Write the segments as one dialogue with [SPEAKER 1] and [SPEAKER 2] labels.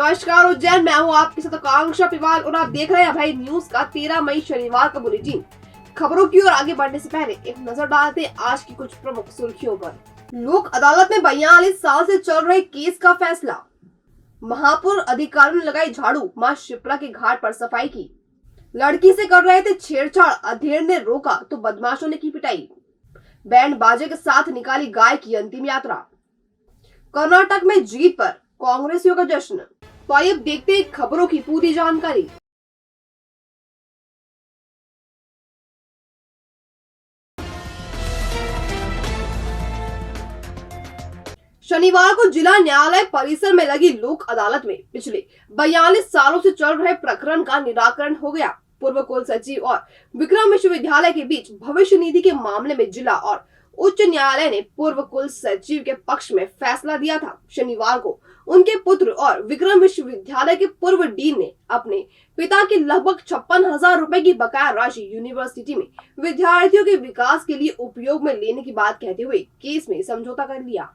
[SPEAKER 1] नमस्कार उज्जैन, मैं हूँ आपके साथ आकांक्षा पिवाल और आप देख रहे हैं भाई न्यूज का 13 मई शनिवार का बुलेटिन। खबरों की ओर आगे बढ़ने से पहले एक नजर डालते हैं आज की कुछ प्रमुख सुर्खियों पर। लोक अदालत में 42 साल से चल रहे केस का फैसला। महापौर अधिकारियों ने लगाई झाड़ू, मां शिप्रा के घाट पर सफाई की। लड़की से कर रहे थे छेड़छाड़, अधेड़ ने रोका तो बदमाशों ने की पिटाई। बैंड बाजे के साथ निकाली गाय की अंतिम यात्रा। कर्नाटक में जीत पर कांग्रेसियों का जश्न। तो आइए अब देखते हैं खबरों की पूरी जानकारी। शनिवार को जिला न्यायालय परिसर में लगी लोक अदालत में पिछले 42 सालों से चल रहे प्रकरण का निराकरण हो गया। पूर्व कुल सचिव और विक्रम विश्वविद्यालय के बीच भविष्य निधि के मामले में जिला और उच्च न्यायालय ने पूर्व कुल सचिव के पक्ष में फैसला दिया था। शनिवार को उनके पुत्र और विक्रम विश्वविद्यालय के पूर्व डीन ने अपने पिता की लगभग 56,000 रुपए की बकाया राशि यूनिवर्सिटी में विद्यार्थियों के विकास के लिए उपयोग में लेने की बात कहते हुए केस में समझौता कर लिया।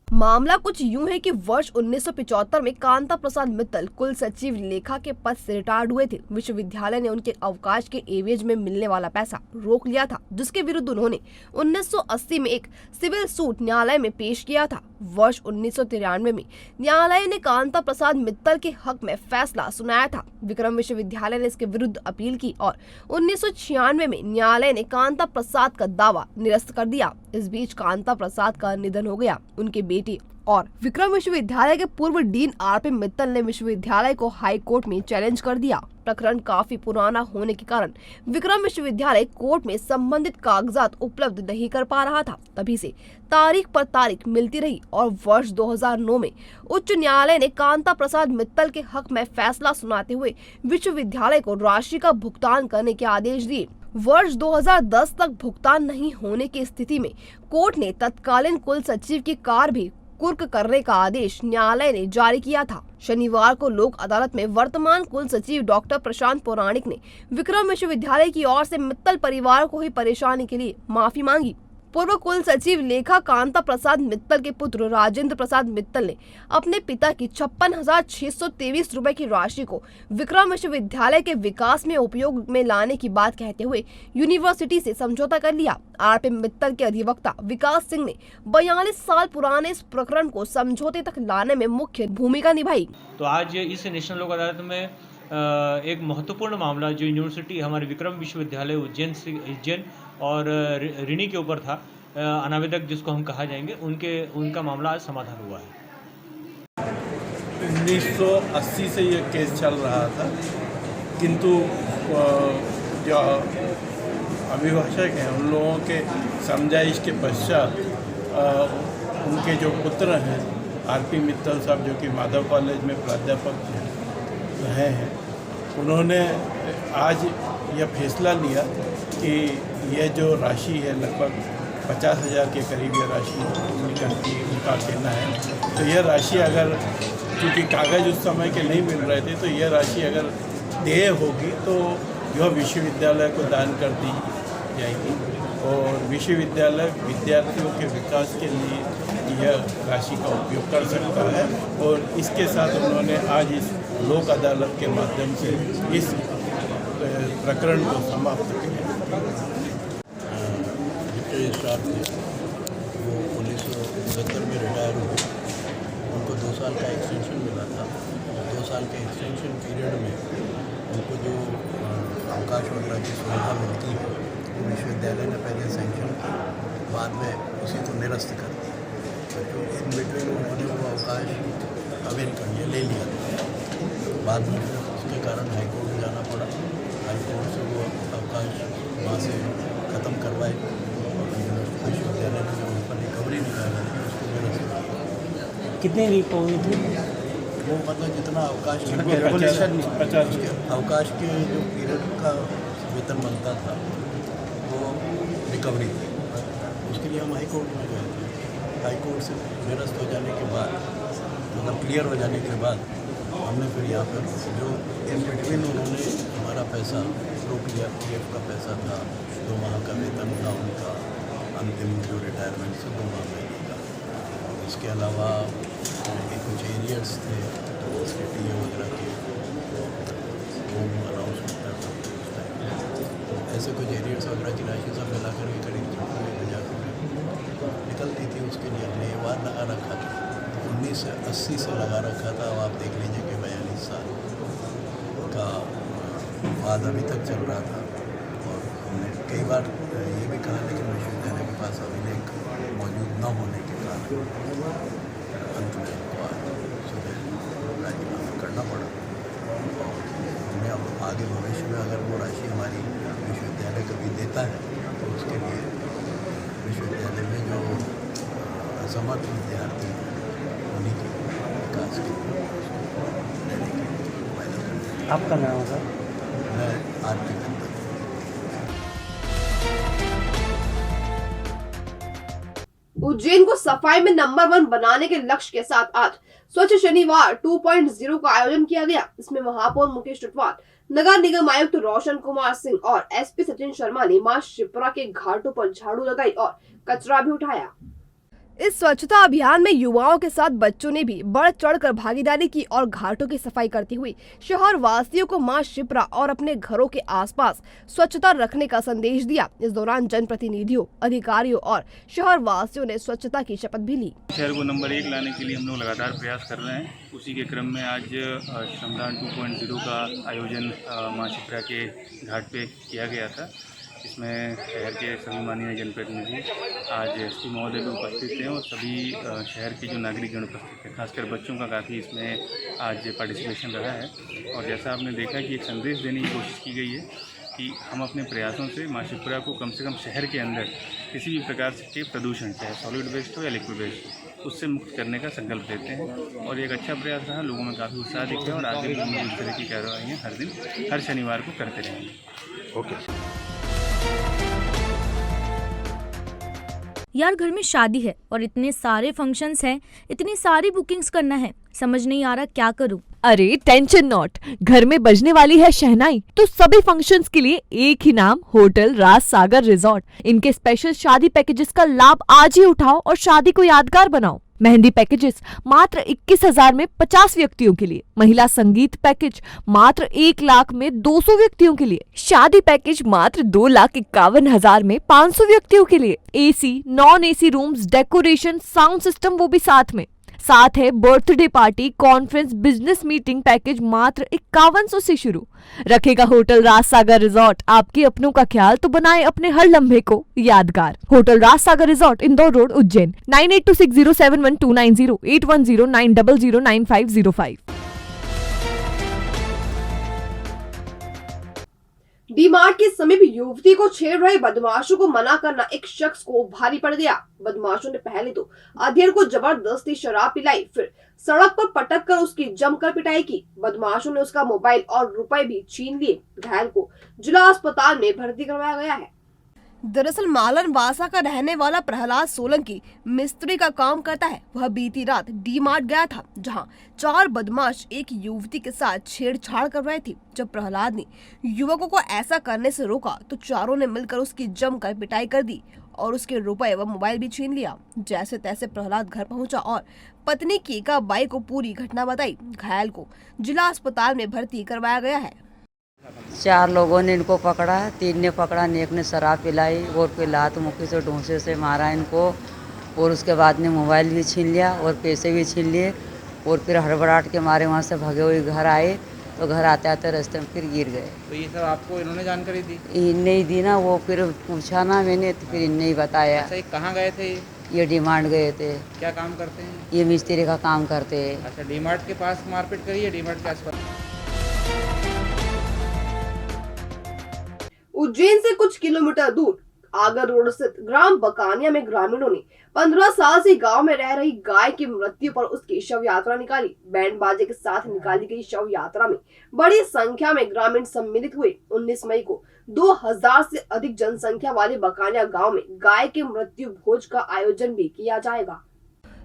[SPEAKER 1] मामला कुछ यूं है कि वर्ष 1975 में कांता प्रसाद मित्तल कुल सचिव लेखा के पद से रिटायर्ड हुए थे। विश्वविद्यालय ने उनके अवकाश के एवज में मिलने वाला पैसा रोक लिया था, जिसके विरुद्ध उन्होंने 1980 में एक सिविल सूट न्यायालय में पेश किया था। वर्ष 1993 में न्यायालय ने कांता प्रसाद मित्तल के हक में फैसला सुनाया था। विक्रम विश्वविद्यालय ने इसके विरुद्ध अपील की और 1996 में न्यायालय ने कांता प्रसाद का दावा निरस्त कर दिया। इस बीच कांता प्रसाद का निधन हो गया। उनके बेटी और विक्रम विश्वविद्यालय के पूर्व डीन आरपी मित्तल ने विश्वविद्यालय को हाई कोर्ट में चैलेंज कर दिया। प्रकरण काफी पुराना होने के कारण विक्रम विश्वविद्यालय कोर्ट में संबंधित कागजात उपलब्ध नहीं कर पा रहा था। तभी से तारीख पर तारीख मिलती रही और वर्ष 2009 में उच्च न्यायालय ने कांता प्रसाद मित्तल के हक में फैसला सुनाते हुए विश्वविद्यालय को राशि का भुगतान करने के आदेश दिए। वर्ष 2010 तक भुगतान नहीं होने की स्थिति में कोर्ट ने तत्कालीन कुल सचिव की कार भी कुर्क करने का आदेश न्यायालय ने जारी किया था। शनिवार को लोक अदालत में वर्तमान कुल सचिव डॉक्टर प्रशांत पौराणिक ने विक्रम विश्वविद्यालय की ओर से मित्तल परिवार को हुई परेशानी के लिए माफी मांगी। पूर्व कुल सचिव लेखा कांता प्रसाद मित्तल के पुत्र राजेंद्र प्रसाद मित्तल ने अपने पिता की 56,623 रुपए की राशि को विक्रम विश्वविद्यालय के विकास में उपयोग में लाने की बात कहते हुए यूनिवर्सिटी से समझौता कर लिया। आरपी मित्तल के अधिवक्ता विकास सिंह ने 42 साल पुराने इस प्रकरण को समझौते तक लाने में मुख्य भूमिका निभाई।
[SPEAKER 2] तो आज इस नेशनल लोक अदालत में एक महत्वपूर्ण मामला जो यूनिवर्सिटी हमारे विक्रम विश्वविद्यालय उज्जैन और ऋणी के ऊपर था, अनावेदक जिसको हम कहा जाएंगे, उनका मामला आज समाधान हुआ है।
[SPEAKER 3] 1980 से ये केस चल रहा था, किंतु जो अभिभाषक हैं उन लोगों के समझाइश के पश्चात उनके जो पुत्र हैं आरपी मित्तल साहब, जो कि माधव कॉलेज में प्राध्यापक हैं, उन्होंने आज यह फैसला लिया कि यह जो राशि है लगभग 50,000 के करीब यह राशि उनका कहना है। तो यह राशि अगर, क्योंकि कागज़ उस समय के नहीं मिल रहे थे, तो यह राशि अगर देय होगी तो यह विश्वविद्यालय को दान कर दी जाएगी और विश्वविद्यालय विद्यार्थियों के विकास के लिए यह राशि का उपयोग कर सकता है। और इसके साथ उन्होंने आज इस लोक अदालत के माध्यम से इस प्रकरण को समाप्त किया।
[SPEAKER 4] जितने स्टाफ थे वो 1969 में रिटायर हुए। उनको 2 साल का एक्सटेंशन मिला था। 2 साल के एक्सटेंशन पीरियड में उनको जो अवकाश वगैरह की सुविधा मिलती है वो विश्वविद्यालय ने पहले सेंक्शन की, बाद में उसी को निरस्त कर दिया। तो जो इन बिटवीन उन्होंने वो अवकाश अवेल कर लिया, ले लिया था। बाद में उसके कारण हाईकोर्ट में जाना पड़ा। हाईकोर्ट से वो अवकाश वहाँ से ख़त्म करवाए और विश्वविद्यालय ने जो उन पर रिकवरी निकाली थी उसको निरस्त किया।
[SPEAKER 5] कितनी रिकवरी थी?
[SPEAKER 4] वो मतलब जितना अवकाश अवकाश के जो पीरियड का वेतन बनता था वो रिकवरी थी। उसके लिए हम हाई कोर्ट में गए थे। हाई कोर्ट से निरस्त हो जाने के बाद, मतलब क्लियर हो जाने के बाद, हमने फिर यहाँ पर जो इन बिटवीन उन्होंने हमारा पैसा रोक लिया। पीएफ का पैसा था, 2 माह का वेतन था उनका, अंतिम जो रिटायरमेंट से 2 माह महीने का। इसके अलावा कुछ एरियर्स थे, SKTA वगैरह के होम अनाउंसमेंट करता था उस टाइम पे। तो ऐसे कुछ एरियर्स वगैरह की राशि सब मिला कर के करीब 56,000 निकलती थी। उसके लिए हमने ये वाद लगा रखा था, 1980 से लगा रखा था। अब आप देख लीजिए कि 42 साल का वाद अभी तक चल रहा था। और हमने कई बार ये भी कहा, लेकिन विश्वविद्यालय के पास अभिलेख मौजूद न होने के कारण अंत में इनको आज सुबह राजीनामा करना पड़ा। और हमने अब आगे भविष्य में अगर वो राशि हमारी विश्वविद्यालय कभी देता है तो उसके लिए विश्वविद्यालय में जो असमर्थ विद्यार्थी हैं उन्हीं के विकास के लिए उसको देने के लिए फायदा करते हैं।
[SPEAKER 5] आपका नाम होगा?
[SPEAKER 4] मैं आरपी कंदर।
[SPEAKER 1] उज्जैन को सफाई में नंबर 1 बनाने के लक्ष्य के साथ आज स्वच्छ शनिवार 2.0 का आयोजन किया गया। इसमें महापौर मुकेश टिटवाल, नगर निगम आयुक्त रोशन कुमार सिंह और एसपी सचिन शर्मा ने मां शिप्रा के घाटों पर झाड़ू लगाई और कचरा भी उठाया। इस स्वच्छता अभियान में युवाओं के साथ बच्चों ने भी बढ़ चढ़कर भागीदारी की और घाटों की सफाई करती हुई शहर वासियों को मां शिप्रा और अपने घरों के आसपास स्वच्छता रखने का संदेश दिया। इस दौरान जनप्रतिनिधियों, अधिकारियों और शहर वासियों ने स्वच्छता की शपथ भी ली।
[SPEAKER 6] शहर को नंबर 1 लाने के लिए हम लोग लगातार प्रयास कर रहे हैं। उसी के क्रम में आज श्रमदान 2.0 का आयोजन मां शिप्रा के घाट पे किया गया था। इसमें शहर के सभी माननीय जनप्रतिनिधि आज एसपी महोदय भी उपस्थित थे और सभी शहर के जो नागरिकगण उपस्थित थे। खासकर बच्चों का काफ़ी इसमें आज पार्टिसिपेशन रहा है। और जैसा आपने देखा कि एक संदेश देने की कोशिश की गई है कि हम अपने प्रयासों से मां शिप्रा को कम से कम शहर के अंदर किसी भी प्रकार के प्रदूषण, चाहे सॉलिड वेस्ट हो या लिक्विड वेस्ट हो, उससे मुक्त करने का संकल्प लेते हैं। और एक अच्छा प्रयास रहा, लोगों में काफ़ी उत्साह दिखा है और आगे भी हम इस तरह की कार्रवाइयाँ हर दिन, हर शनिवार को करते रहेंगे।
[SPEAKER 4] ओके।
[SPEAKER 7] यार घर में शादी है और इतने सारे फंक्शंस हैं, इतनी सारी बुकिंग्स करना है, समझ नहीं आ रहा क्या करूं।
[SPEAKER 8] अरे टेंशन नॉट, घर में बजने वाली है शहनाई तो सभी फंक्शंस के लिए एक ही नाम, होटल राज सागर रिजॉर्ट। इनके स्पेशल शादी पैकेजेस का लाभ आज ही उठाओ और शादी को यादगार बनाओ। मेहंदी पैकेजेस मात्र 21,000 में 50 व्यक्तियों के लिए, महिला संगीत पैकेज मात्र 1 लाख में 200 व्यक्तियों के लिए, शादी पैकेज मात्र 2,51,000 में 500 व्यक्तियों के लिए, AC, non AC rooms, decoration, sound system वो भी साथ में। साथ है birthday party, conference, business meeting package मात्र 5100 से शुरू। रखेगा होटल राज सागर रिजॉर्ट आपके अपनों का ख्याल तो बनाए अपने हर लम्हे को यादगार। होटल राज सागर रिजॉर्ट, इंदौर रोड, उज्जैन। 9826071290, 8109009505।
[SPEAKER 1] डीमार्ट के समीप युवती को छेड़ रहे बदमाशों को मना करना एक शख्स को भारी पड़ गया। बदमाशों ने पहले तो अधेड़ को जबरदस्ती शराब पिलाई, फिर सड़क पर पटक कर उसकी जमकर पिटाई की। बदमाशों ने उसका मोबाइल और रुपए भी छीन लिए। घायल को जिला अस्पताल में भर्ती करवाया गया है। दरअसल मालन वासा का रहने वाला प्रहलाद सोलंकी मिस्त्री का काम करता है। वह बीती रात डीमार्ट गया था, जहां 4 बदमाश एक युवती के साथ छेड़छाड़ कर रहे थे। जब प्रहलाद ने युवकों को ऐसा करने से रोका तो चारों ने मिलकर उसकी जमकर पिटाई कर दी और उसके रुपए व मोबाइल भी छीन लिया। जैसे तैसे प्रहलाद घर पहुंचा और पत्नी केका बाई को पूरी घटना बताई। घायल को जिला अस्पताल में भर्ती करवाया गया है।
[SPEAKER 9] 4 लोगों ने इनको पकड़ा, 3 ने पकड़ा, एक ने शराब पिलाई और फिर लात मुक्की से ढूंसे से मारा इनको और उसके बाद ने मोबाइल भी छीन लिया और पैसे भी छीन लिए और फिर हड़बड़ाहट के मारे वहाँ से भागे हुए घर आए तो घर आते आते रास्ते में फिर गिर गए।
[SPEAKER 5] तो ये सब आपको इन्होंने जानकारी दी?
[SPEAKER 9] इनने ही दी ना, वो फिर पूछा ना मैंने तो फिर इनने ही बताया।
[SPEAKER 5] अच्छा, ये कहाँ गए थे?
[SPEAKER 9] ये डीमार्ट गए थे।
[SPEAKER 5] क्या काम करते हैं?
[SPEAKER 9] ये मिस्त्री का काम करते हैं।
[SPEAKER 5] अच्छा, डीमार्ट के पास मारपीट करी है? डीमार्ट के आसपास?
[SPEAKER 1] उज्जैन से कुछ किलोमीटर दूर आगर रोड स्थित ग्राम बकानिया में ग्रामीणों ने 15 साल से गांव में रह रही गाय की मृत्यु पर उसकी शव यात्रा निकाली। बैंड बाजे के साथ निकाली गई शव यात्रा में बड़ी संख्या में ग्रामीण सम्मिलित हुए। 19 मई को 2000 से अधिक जनसंख्या वाले बकानिया गांव में गाय के मृत्यु भोज का आयोजन भी किया जाएगा।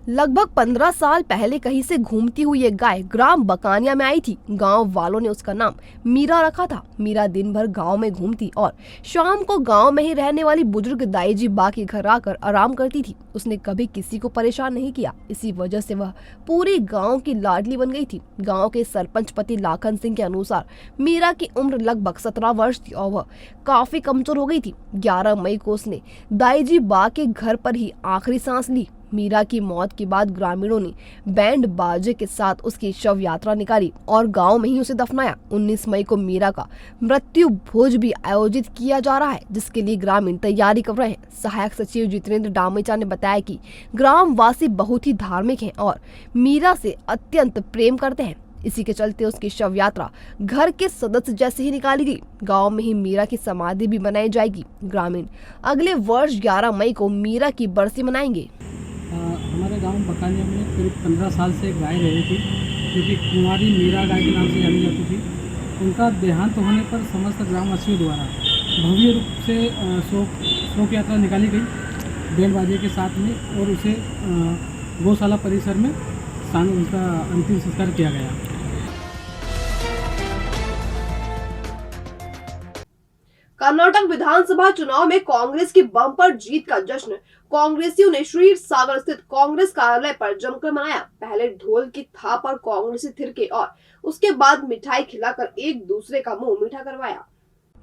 [SPEAKER 1] लगभग 15 साल पहले कहीं से घूमती हुई एक गाय ग्राम बकानिया में आई थी। गांव वालों ने उसका नाम मीरा रखा था। मीरा दिन भर गांव में घूमती और शाम को गांव में ही रहने वाली बुजुर्ग दाई जी बा के घर आकर आराम करती थी। उसने कभी किसी को परेशान नहीं किया। इसी वजह से वह पूरी गांव की लाडली बन गई थी। गांव के सरपंच पति लाखन सिंह के अनुसार मीरा की उम्र लगभग 17 वर्ष थी और वह काफी कमजोर हो गई थी। 11 मई को उसने दाई जी बा के घर पर ही आखिरी सांस ली। मीरा की मौत के बाद ग्रामीणों ने बैंड बाजे के साथ उसकी शव यात्रा निकाली और गांव में ही उसे दफनाया। 19 मई को मीरा का मृत्यु भोज भी आयोजित किया जा रहा है, जिसके लिए ग्रामीण तैयारी कर रहे हैं। सहायक सचिव जितेंद्र डामेचा ने बताया कि ग्रामवासी बहुत ही धार्मिक हैं और मीरा से अत्यंत प्रेम करते हैं। इसी के चलते उसकी शव यात्रा घर के सदस्य जैसे ही निकाली गई। गांव में ही मीरा की समाधि भी बनाई जाएगी। ग्रामीण अगले वर्ष 11 मई को मीरा की बरसी मनाएंगे।
[SPEAKER 10] हमारे गांव बकानिया में करीब 15 साल से एक गाय रही थी, जो कि कुंवारी मीरा गाय के नाम से जानी जाती थी। उनका देहांत होने पर समस्त ग्रामवासियों द्वारा भव्य रूप से शोक यात्रा निकाली गई बैंड बाजे के साथ में, और उसे गौशाला परिसर में उनका अंतिम संस्कार किया गया।
[SPEAKER 1] कर्नाटक विधानसभा चुनाव में कांग्रेस की बम्पर जीत का जश्न कांग्रेसियों ने श्री सागर स्थित कांग्रेस कार्यालय पर जमकर मनाया। पहले ढोल की थाप पर कांग्रेसी थिरके और उसके बाद मिठाई खिलाकर एक दूसरे का मुंह मीठा करवाया।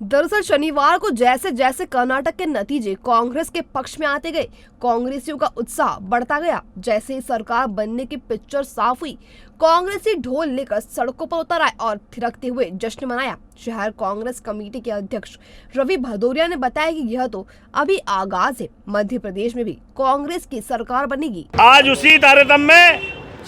[SPEAKER 1] दरअसल शनिवार को जैसे जैसे कर्नाटक के नतीजे कांग्रेस के पक्ष में आते गए, कांग्रेसियों का उत्साह बढ़ता गया। जैसे ही सरकार बनने की पिक्चर साफ हुई, कांग्रेसी ढोल लेकर सड़कों पर उतर आए और थिरकते हुए जश्न मनाया। शहर कांग्रेस कमेटी के अध्यक्ष रवि भदौरिया ने बताया कि यह तो अभी आगाज है, मध्य प्रदेश में भी कांग्रेस की सरकार बनेगी।
[SPEAKER 11] आज उसी तारतम्य में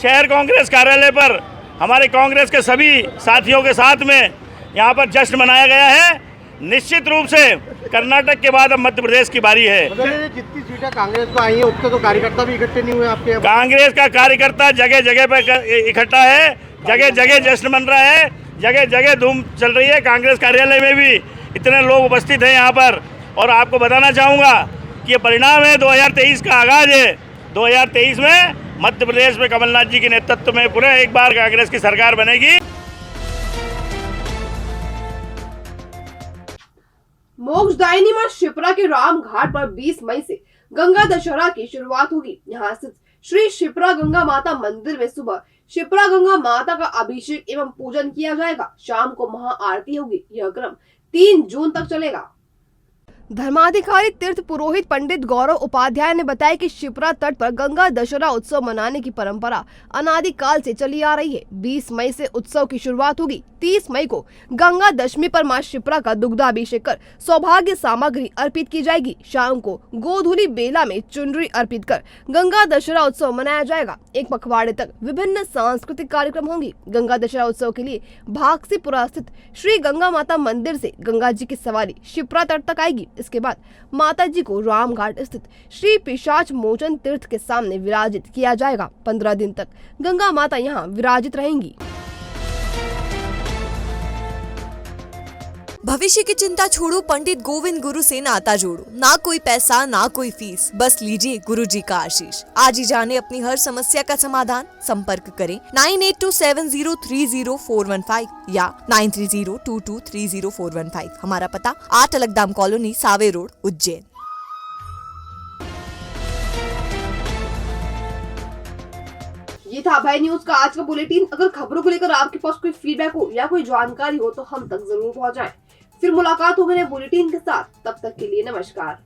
[SPEAKER 11] शहर कांग्रेस कार्यालय पर हमारे कांग्रेस के सभी साथियों के साथ में यहाँ पर जश्न मनाया गया है। निश्चित रूप से कर्नाटक के बाद अब मध्य प्रदेश की बारी है।
[SPEAKER 12] जितनी सीटें कांग्रेस को आई है, उतने तो कार्यकर्ता भी इकट्ठे नहीं हुए आपके।
[SPEAKER 11] कांग्रेस का कार्यकर्ता जगह जगह पर इकट्ठा है, जगह जगह जश्न मन रहा है, जगह जगह धूम चल रही है। कांग्रेस कार्यालय में भी इतने लोग उपस्थित हैं यहाँ पर। और आपको बताना चाहूँगा कि ये परिणाम है 2023 का आगाज है। 2023 में मध्य प्रदेश में कमलनाथ जी के नेतृत्व में पुनः एक बार कांग्रेस की सरकार बनेगी।
[SPEAKER 1] मोक्षदायिनी मां शिप्रा के राम घाट पर 20 मई से गंगा दशहरा की शुरुआत होगी। यहाँ स्थित श्री शिप्रा गंगा माता मंदिर में सुबह शिप्रा गंगा माता का अभिषेक एवं पूजन किया जाएगा। शाम को महाआरती होगी। यह क्रम 3 जून तक चलेगा। धर्माधिकारी तीर्थ पुरोहित पंडित गौरव उपाध्याय ने बताया कि शिप्रा तट पर गंगा दशहरा उत्सव मनाने की परंपरा अनादिकाल से चली आ रही है। 20 मई से उत्सव की शुरुआत होगी। 30 मई को गंगा दशमी पर मां शिप्रा का दुग्धाभिषेक कर सौभाग्य सामग्री अर्पित की जाएगी। शाम को गोधूली बेला में चुनरी अर्पित कर गंगा दशहरा उत्सव मनाया जाएगा। एक पखवाड़े तक विभिन्न सांस्कृतिक कार्यक्रम होंगे। गंगा दशहरा उत्सव के लिए भागसीपुरा स्थित श्री गंगा माता मंदिर से गंगा जी की सवारी शिप्रा तट तक आएगी। इसके बाद माता जी को रामघाट स्थित श्री पिशाच मोचन तीर्थ के सामने विराजित किया जाएगा। 15 दिन तक गंगा माता यहाँ विराजित रहेंगी।
[SPEAKER 8] भविष्य की चिंता छोड़ो, पंडित गोविंद गुरु से नाता जोड़ो। ना कोई पैसा ना कोई फीस, बस लीजिए गुरु जी का आशीष। आज ही जाने अपनी हर समस्या का समाधान। संपर्क करें 9827030415 या 9302230415। हमारा पता 8 अलगदाम कॉलोनी, सावे रोड, उज्जैन।
[SPEAKER 1] ये था अभय न्यूज का आज का बुलेटिन। अगर खबरों को लेकर आपके पास कोई फीडबैक हो या कोई जानकारी हो तो हम तक जरूर पहुंचाएं। फिर मुलाकात होगी नए बुलेटिन के साथ। तब तक के लिए नमस्कार।